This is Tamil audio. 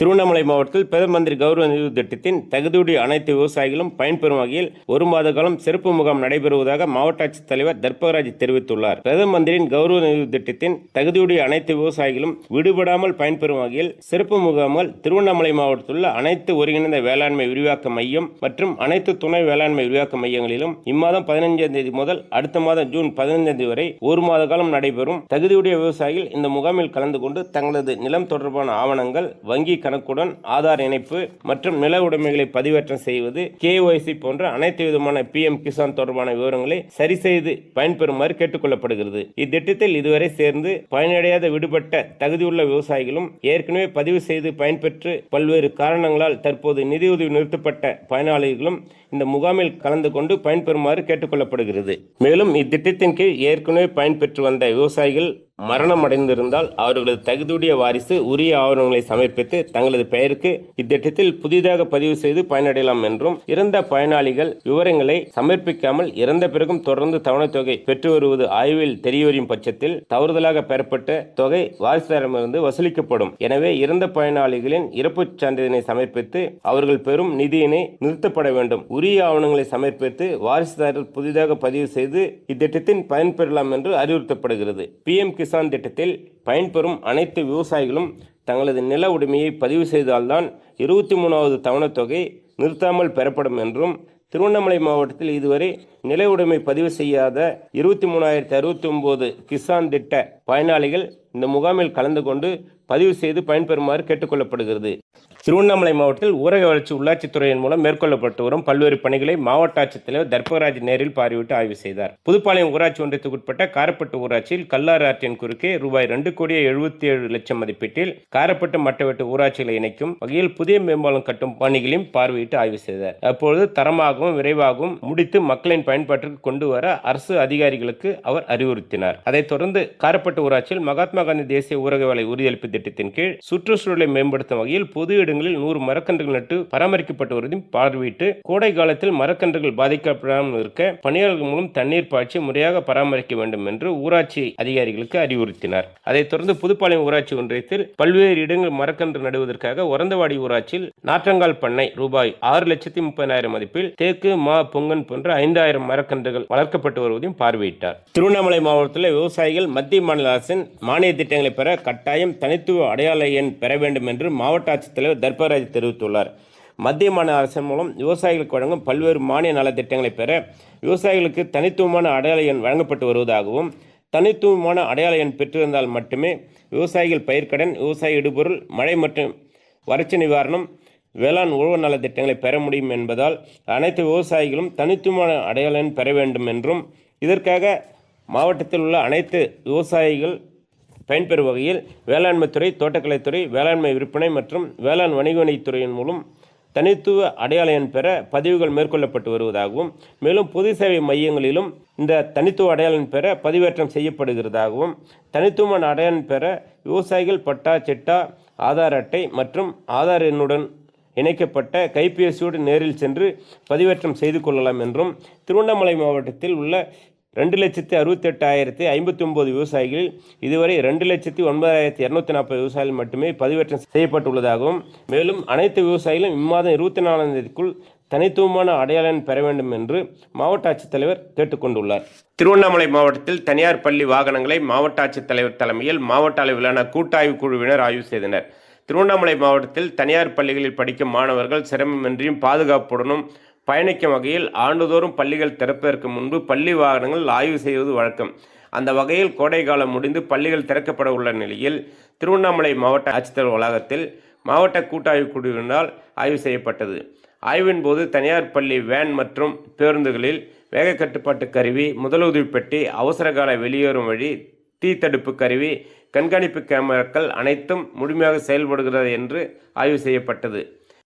திருவண்ணாமலை மாவட்டத்தில் பிரதம மந்திரி கௌரவ நிதி திட்டத்தின் தகுதியுடைய அனைத்து விவசாயிகளும் பயன்பெறும் வகையில் 1 மாத காலம் சிறப்பு முகாம் நடைபெறுவதாக மாவட்ட ஆட்சித்தலைவர் தர்பகராஜ் தெரிவித்துள்ளார். பிரதம மந்திரியின் கௌரவ நிதி திட்டத்தின் தகுதியுடைய அனைத்து விவசாயிகளும் விடுபடாமல் பயன்பெறும் வகையில் சிறப்பு முகாம்கள் திருவண்ணாமலை மாவட்டத்தில் உள்ள அனைத்து ஒருங்கிணைந்த வேளாண்மை விரிவாக்க மையம் மற்றும் அனைத்து துணை வேளாண்மை விரிவாக்க மையங்களிலும் இம்மாதம் 15ஆம் தேதி முதல் அடுத்த மாதம் ஜூன் 15ஆம் தேதி வரை 1 மாத காலம் நடைபெறும். தகுதியுடைய விவசாயிகள் இந்த முகாமில் கலந்து கொண்டு தங்களது நிலம் தொடர்பான ஆவணங்கள், வங்கி கணக்குடன் ஆதார் இணைப்பு மற்றும் நில உடைமைகளை பதிவேற்றம் செய்வது, KYC போன்ற அனைத்து விதமான PM கிசான் தொடர்பான விவரங்களை சரி செய்து பயன்பெறுமாறு கேட்டுக் கொள்ளப்படுகிறது. இத்திட்டத்தில் இதுவரை சேர்ந்து பயனடையாத விடுபட்ட தகுதியுள்ள விவசாயிகளும் ஏற்கனவே பதிவு செய்து பயன்பெற்று பல்வேறு காரணங்களால் தற்போது நிதியுதவி நிறுத்தப்பட்ட பயனாளிகளும் இந்த முகாமில் கலந்து கொண்டு பயன்பெறுமாறு கேட்டுக் கொள்ளப்படுகிறது. மேலும் இத்திட்டத்தின் கீழ் ஏற்கனவே பயன்பெற்று வந்த விவசாயிகள் மரணம் அடைந்திருந்தால் அவர்களது தகுதியுடைய வாரிசு உரிய ஆவணங்களை சமர்ப்பித்து தங்களது பெயருக்கு இத்திட்டத்தில் புதிதாக பதிவு செய்து பயனடையலாம் என்றும், இறந்த பயனாளிகள் விவரங்களை சமர்ப்பிக்காமல் இறந்த பிறகும் தொடர்ந்து தவணைத் தொகை பெற்று வருவது ஆய்வில் தெரியவரும் பட்சத்தில் தவறுதலாக பெறப்பட்ட தொகை வாரிசுதாரமிருந்து வசூலிக்கப்படும். எனவே இறந்த பயனாளிகளின் இறப்புச் சான்றிதழை சமர்ப்பித்து அவர்கள் பெறும் நிதியினை நிறுத்தப்பட வேண்டும். உரிய ஆவணங்களை சமர்ப்பித்து வாரிசுதாரர் புதிதாக பதிவு செய்து இத்திட்டத்தின் பயன்பெறலாம் என்று அறிவுறுத்தப்படுகிறது. PM கிசான் திட்டத்தில் பயன்பெறும் அனைத்து விவசாயிகளும் தங்களது நில உடைமையை பதிவு செய்தால்தான் 23வது தவணைத் தொகை நிறுத்தாமல் பெறப்படும் என்றும், திருவண்ணாமலை மாவட்டத்தில் இதுவரை நில உடைமை பதிவு செய்யாத 23,069 கிசான் திட்ட பயனாளிகள் இந்த முகாமில் கலந்து கொண்டு பதிவு செய்து பயன்பெறுமாறு கேட்டுக்கொள்ளப்படுகிறது. திருவண்ணாமலை மாவட்டத்தில் ஊரக வளர்ச்சி உள்ளாட்சித்துறையின் மூலம் மேற்கொள்ளப்பட்டு வரும் பல்வேறு பணிகளை மாவட்ட ஆட்சித்தலைவர் தர்பகராஜ் நேரில் பார்வையிட்டு ஆய்வு செய்தார். புதுப்பாளையம் ஊராட்சி ஒன்றியத்துக்குட்பட்ட காரப்பட்டு ஊராட்சியில் கல்லாறு ஆற்றின் குறுக்கே ரூபாய் 2,77,00,000 மதிப்பீட்டில் காரப்பட்டு மட்டவெட்டு ஊராட்சிகளை இணைக்கும் வகையில் புதிய மேம்பாலம் கட்டும் பணிகளையும் பார்வையிட்டு ஆய்வு செய்தார். அப்பொழுது தரமாகவும் விரைவாகவும் முடித்து மக்களின் பயன்பாட்டிற்கு கொண்டு வர அரசு அதிகாரிகளுக்கு அவர் அறிவுறுத்தினார். அதைத் தொடர்ந்து காரப்பட்டு ஊராட்சியில் மகாத்மா காந்தி தேசிய ஊரக வேலை உறுதியளிப்பு திட்டத்தின் கீழ் சுற்றுச்சூழலை மேம்படுத்தும் வகையில் பொது இடங்களில் 100 மரக்கன்றுகள் நட்டு பராமரிக்கப்பட்டு வருவதையும் பார்வையிட்டு கோடை காலத்தில் மரக்கன்றுகள் பாதிக்கப்படாமல் இருக்க பணியாளர்கள் மூலம் தண்ணீர் பாய்ச்சி முறையாக பராமரிக்க வேண்டும் என்று ஊராட்சி அதிகாரிகளுக்கு அறிவுறுத்தினார். அதைத் தொடர்ந்து புதுப்பாளையம் ஊராட்சி ஒன்றியத்தில் பல்வேறு இடங்கள் மரக்கன்று நடுவதற்காக ஒரந்தவாடி ஊராட்சியில் நாற்றங்கால் பண்ணை ரூபாய் 6,30,000 மதிப்பில் தேக்கு, மா, பொங்கன் போன்ற 5,000 மரக்கன்றுகள் வளர்க்கப்பட்டு வருவதையும் பார்வையிட்டார். திருவண்ணாமலை மாவட்டத்தில் விவசாயிகள் மத்திய மாநில அரசின் மானிய திட்டங்களை பெற கட்டாயம் தனித்துவ அடையாள எண் பெற வேண்டும் என்று மாவட்ட ஆட்சித்தலைவர் தர்பகராஜ் தெரிவித்துள்ளார். மத்திய மாநில அரசின் மூலம் விவசாயிகளுக்கு வழங்கும் பல்வேறு மானிய நலத்திட்டங்களை பெற விவசாயிகளுக்கு தனித்துவமான அடையாள எண் வழங்கப்பட்டு வருவதாகவும், தனித்துவமான அடையாள எண் பெற்றிருந்தால் மட்டுமே விவசாயிகள் பயிர்க்கடன், விவசாய இடுபொருள், மழை மற்றும் வறட்சி நிவாரணம், வேளாண் உழவு நல திட்டங்களை பெற முடியும் என்பதால் அனைத்து விவசாயிகளும் தனித்துவமான அடையாள எண் பெற வேண்டும் என்றும், இதற்காக மாவட்டத்தில் உள்ள அனைத்து விவசாயிகள் பயன்பெறும் வகையில் வேளாண்மைத்துறை, தோட்டக்கலைத்துறை, வேளாண்மை விற்பனை மற்றும் வேளாண் வணிகத்துறையின் மூலம் தனித்துவ அடையாள எண் பெற பதிவுகள் மேற்கொள்ளப்பட்டு வருவதாகவும், மேலும் பொது சேவை மையங்களிலும் இந்த தனித்துவ அடையாள எண் பெற பதிவேற்றம் செய்யப்படுகிறதாகவும், தனித்துவமான அடையாள எண் பெற விவசாயிகள் பட்டா, சிட்டா, ஆதார் அட்டை மற்றும் ஆதார் எண்ணுடன் இணைக்கப்பட்ட கைபேசியோடு நேரில் சென்று பதிவேற்றம் செய்து கொள்ளலாம் என்றும், திருவண்ணாமலை மாவட்டத்தில் உள்ள 2,68,059 விவசாயிகளில் இதுவரை 2,09,240 விவசாயிகள் மட்டுமே பதிவேற்றம் செய்யப்பட்டுள்ளதாகவும், மேலும் அனைத்து விவசாயிகளும் இம்மாதம் 24ஆம் தேதிக்குள் தனித்துவமான அடையாள எண் பெற வேண்டும் என்று மாவட்ட ஆட்சித்தலைவர் கேட்டுக்கொண்டுள்ளார். திருவண்ணாமலை மாவட்டத்தில் தனியார் பள்ளி வாகனங்களை மாவட்ட ஆட்சித்தலைவர் தலைமையில் மாவட்ட அளவிலான கூட்டாய்வு குழுவினர் ஆய்வு செய்தனர். திருவண்ணாமலை மாவட்டத்தில் தனியார் பள்ளிகளில் படிக்கும் மாணவர்கள் சிரமமின்றியும் பாதுகாப்புடனும் பயணிக்கும் வகையில் ஆண்டுதோறும் பள்ளிகள் திறப்பதற்கு முன்பு பள்ளி வாகனங்கள் ஆய்வு செய்வது வழக்கம். அந்த வகையில் கோடை காலம் முடிந்து பள்ளிகள் திறக்கப்பட உள்ள நிலையில் திருவண்ணாமலை மாவட்ட ஆட்சித்தலைவர் வளாகத்தில் மாவட்ட கூட்டாய்வு குழுவினால் ஆய்வு செய்யப்பட்டது. ஆய்வின் போது தனியார் பள்ளி வேன் மற்றும் பேருந்துகளில் வேக கட்டுப்பாட்டு கருவி, முதலுதவி பெட்டி, அவசரகால வெளியேறும் வழி, தீ தடுப்பு கருவி, கண்காணிப்பு கேமராக்கள் அனைத்தும் முழுமையாக செயல்படுகிறது என்று ஆய்வு செய்யப்பட்டது.